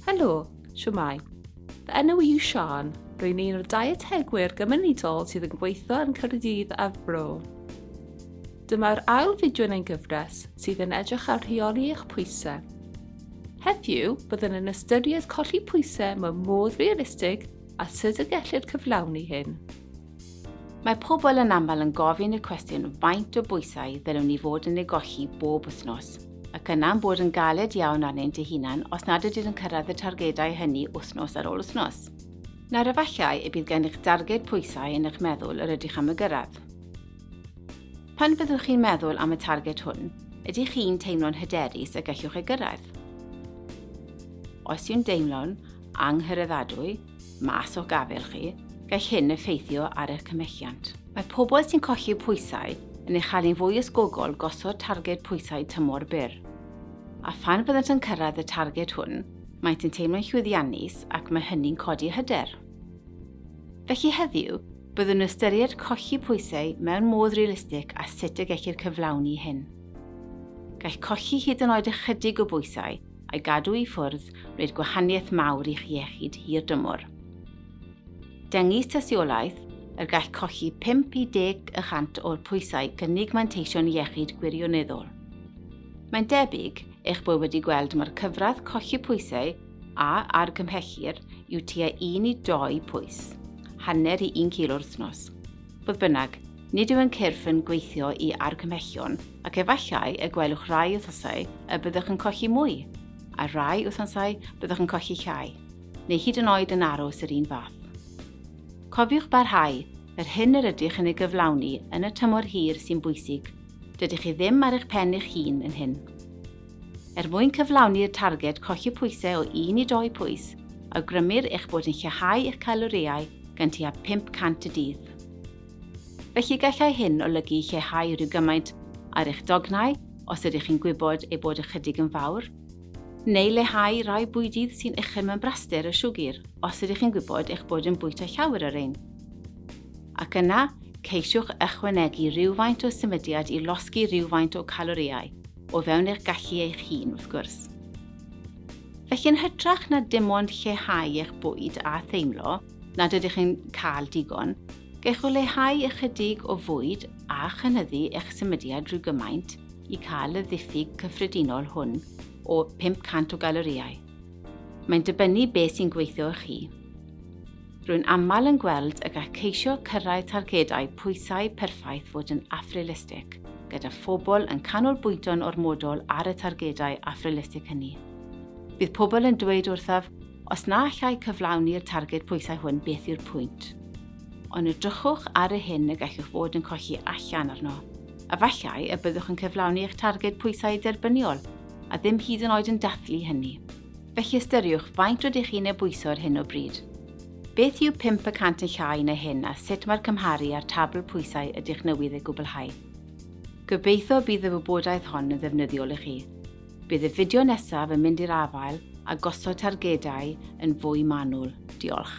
Helo, shwmae. Fy enw yw Sian, rwy'n un o'r dietegwyr gymunedol sydd yn gweithio yn Caerdydd a Bro. Dyma'r ail fideo yn ein gyfres sydd yn edrych ar rheoli eich pwysau. Heddiw, byddwn yn ystyried colli pwysau mewn modd realistig a sut y gellir cyflawni hyn. Mae pobl yn aml yn gofyn y cwestiwn faint o bwysau ddylwn ni fod yn ei golli bob wythnos, ac yna'n bod yn galed iawn arnynt eu hunan os nad ydyn yn cyrraedd y targedau hynny wythnos ar ôl wythnos. Nawr efallai y bydd gennych darged pwysau yn eich meddwl yr ydych am y gyrraedd. Pan byddwch chi'n meddwl am y targed hwn, ydych chi'n teimlo'n hyderus y gallwch ei gyrraedd? Os yw'n deimlo'n anghyraddadwy, mas o gafel chi, gall hyn effeithio ar eich cymhelliant. Mae pobl sy'n colli pwysau yn eich chael fwy ysgogol gosod targed pwysau tymor byr. A phan byddant yn cyrraedd y targed hwn, maent yn teimlo'n llwyddiannus ac mae hynny'n codi hyder. Felly heddiw, byddwn yn ystyried colli pwysau mewn modd realistig a sut y gellir cyflawni hyn. Gall colli hyd yn oed ychydig o bwysau a'i gadw i ffwrdd wneud gwahaniaeth mawr i'ch iechyd hir dymor. Dengys tystiolaeth er gall colli 5 i 10% o'r pwysau gynnig manteision iechyd gwirioneddol. Mae'n debyg eich bod wedi gweld mae'r cyfradd colli pwysau a argymhellir yw tua 1 i 2 pwys, hanner i 1 kilo wythnos. Fodd bynnag, nid yw yn cyrff yn gweithio i argymhellion ac efallai y gwelwch rai wythnosau y byddwch yn colli mwy, a rai wythnosau byddwch yn colli llai, neu hyd yn oed yn aros yr un fath. Cofiwch barhau, yr hyn yr ydych yn ei gyflawni yn y tymor hir sy'n bwysig. Dydych chi ddim ar eich pen eich hun yn hyn. Mwyn cyflawni'r targed colli pwysau o 1 i 2 pwys, awgrymir eich bod yn lleihau eich caloriau gan tua 500 y dydd. Felly gallai hyn olygu lleihau rhyw gymaint ar eich dognau os ydych chi'n gwybod ei bod ychydig yn fawr, neu leihau rai bwydydd sy'n uchel mewn braster y siwgr os ydych chi'n gwybod eich bod yn bwyta llawer yr ein. Ac yna, ceisiwch ychwanegu rhywfaint o symudiad i losgu rhywfaint o caloriau o fewn eich gallu eich hun wrth gwrs. Felly yn hytrach na dim ond lleihau eich bwyd a theimlo nad ydych chi'n cael digon, gallwch leihau ychydig o fwyd a chynyddu eich symudiad rhyw gymaint i cael y ddiffyg cyffredinol hwn o 500 o galoriau. Mae'n dibynnu beth sy'n gweithio i chi. Rwy'n aml yn gweld y gall ceisio cyrraedd targedau pwysau perffaith fod yn afrealistig, gyda phobl yn canolbwyntio'n ormodol ar y targedau afrealistig hynny. Bydd pobl yn dweud wrthaf, os na allai cyflawni'r targed pwysau hwn beth yw'r pwynt. Ond edrychwch ar y hyn y gallwch fod yn colli allan arno, a fallai y byddwch yn cyflawni eich targed pwysau derbyniol, a ddim hyd yn oed yn dathlu hynny. Felly ystyriwch faint rydych chi'n ebwyso ar hyn o bryd. Beth yw 5% yn llai na hyn a sut mae'r cymharu ar tabl pwysau ydych newydd ei gwblhau. Gobeithio bydd y wybodaeth hon yn ddefnyddiol i chi. Bydd y fideo nesaf yn mynd i'r afael a gosod targedau yn fwy manwl. Diolch.